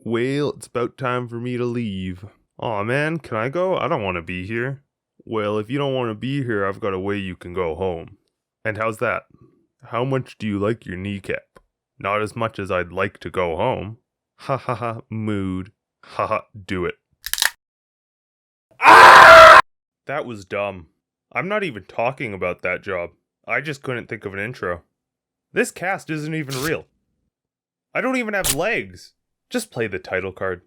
Well, it's about time for me to leave. Aw man, can I go? I don't want to be here. Well, if you don't want to be here, I've got a way you can go home. And how's that? How much do you like your kneecap? Not as much as I'd like to go home. Ha ha ha, mood. Ha ha, do it. Ah! That was dumb. I'm not even talking about that job. I just couldn't think of an intro. This cast isn't even real. I don't even have legs. Just play the title card.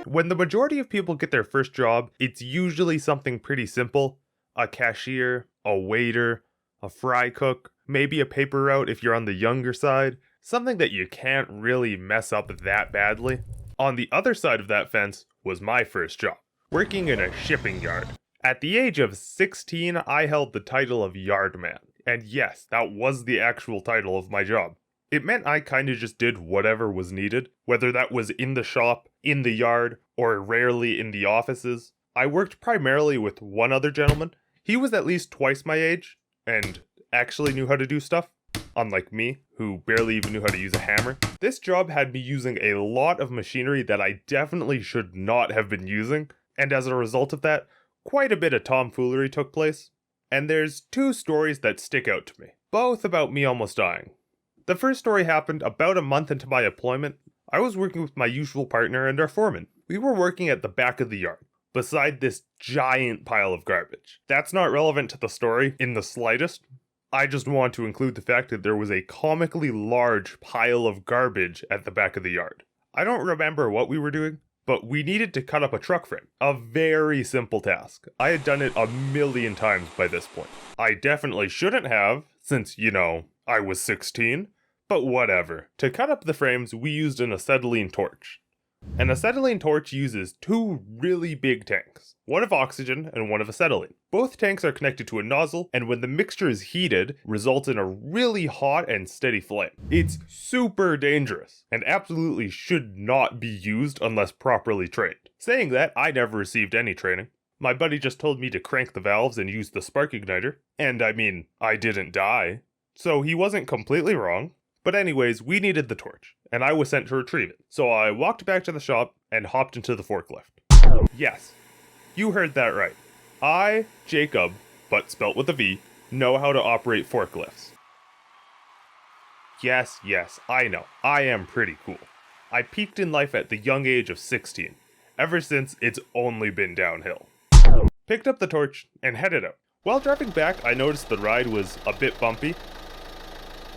When the majority of people get their first job, it's usually something pretty simple. A cashier, a waiter, a fry cook, maybe a paper route if you're on the younger side. Something that you can't really mess up that badly. On the other side of that fence was my first job, working in a shipping yard. At the age of 16, I held the title of yardman. And yes, that was the actual title of my job. It meant I kinda just did whatever was needed, whether that was in the shop, in the yard, or rarely in the offices. I worked primarily with one other gentleman. He was at least twice my age, and actually knew how to do stuff, unlike me, who barely even knew how to use a hammer. This job had me using a lot of machinery that I definitely should not have been using, and as a result of that, quite a bit of tomfoolery took place. And there's two stories that stick out to me, both about me almost dying. The first story happened about a month into my employment. I was working with my usual partner and our foreman. We were working at the back of the yard, beside this giant pile of garbage. That's not relevant to the story in the slightest. I just want to include the fact that there was a comically large pile of garbage at the back of the yard. I don't remember what we were doing, but we needed to cut up a truck frame. A very simple task. I had done it a million times by this point. I definitely shouldn't have, since, I was 16, but whatever. To cut up the frames, we used an acetylene torch. An acetylene torch uses two really big tanks, one of oxygen and one of acetylene. Both tanks are connected to a nozzle, and when the mixture is heated, results in a really hot and steady flame. It's super dangerous, and absolutely should not be used unless properly trained. Saying that, I never received any training. My buddy just told me to crank the valves and use the spark igniter, and I didn't die. So he wasn't completely wrong. But anyways, we needed the torch, and I was sent to retrieve it. So I walked back to the shop and hopped into the forklift. Yes, you heard that right. I, Jacob, but spelt with a V, know how to operate forklifts. Yes, I know. I am pretty cool. I peaked in life at the young age of 16. Ever since, it's only been downhill. Picked up the torch and headed out. While driving back, I noticed the ride was a bit bumpy.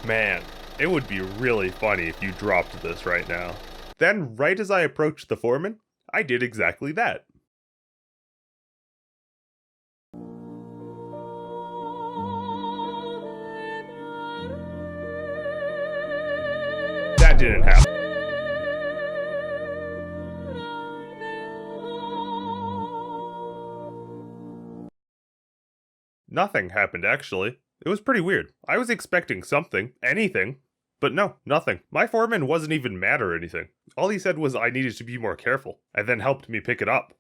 Man, it would be really funny if you dropped this right now. Then, right as I approached the foreman, I did exactly that. That didn't happen. Nothing happened, actually. It was pretty weird. I was expecting something, anything, but no, nothing. My foreman wasn't even mad or anything. All he said was I needed to be more careful, and then helped me pick it up.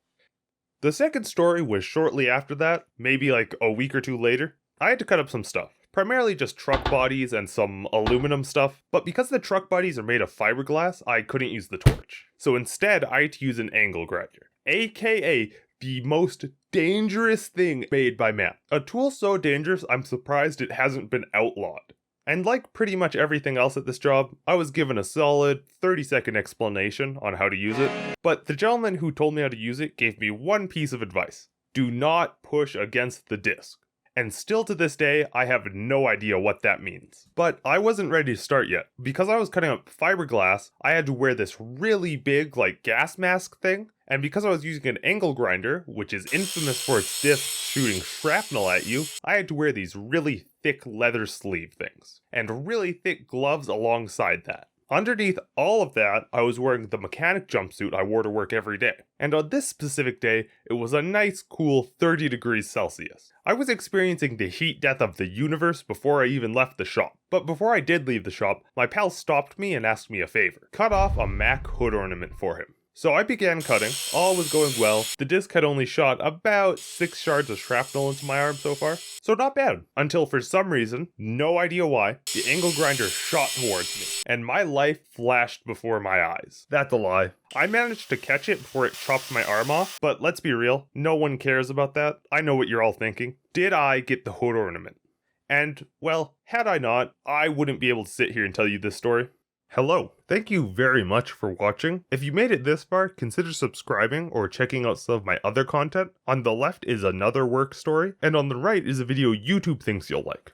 The second story was shortly after that, maybe like a week or two later. I had to cut up some stuff, primarily just truck bodies and some aluminum stuff, but because the truck bodies are made of fiberglass, I couldn't use the torch. So instead, I had to use an angle grinder, aka the most dangerous thing made by man. A tool so dangerous, I'm surprised it hasn't been outlawed. And like pretty much everything else at this job, I was given a solid 30-second explanation on how to use it. But the gentleman who told me how to use it gave me one piece of advice. Do not push against the disc. And still to this day, I have no idea what that means. But I wasn't ready to start yet. Because I was cutting up fiberglass, I had to wear this really big, gas mask thing. And because I was using an angle grinder, which is infamous for its disc shooting shrapnel at you, I had to wear these really thick leather sleeve things. And really thick gloves alongside that. Underneath all of that, I was wearing the mechanic jumpsuit I wore to work every day. And on this specific day, it was a nice cool 30 degrees Celsius. I was experiencing the heat death of the universe before I even left the shop. But before I did leave the shop, my pal stopped me and asked me a favor. Cut off a Mac hood ornament for him. So I began cutting, all was going well. The disc had only shot about 6 shards of shrapnel into my arm so far, so not bad. Until for some reason, no idea why, the angle grinder shot towards me, and my life flashed before my eyes. That's a lie. I managed to catch it before it chopped my arm off, but let's be real, no one cares about that. I know what you're all thinking. Did I get the hood ornament? And, well, had I not, I wouldn't be able to sit here and tell you this story. Hello, thank you very much for watching. If you made it this far, consider subscribing or checking out some of my other content. On the left is another work story, and on the right is a video YouTube thinks you'll like.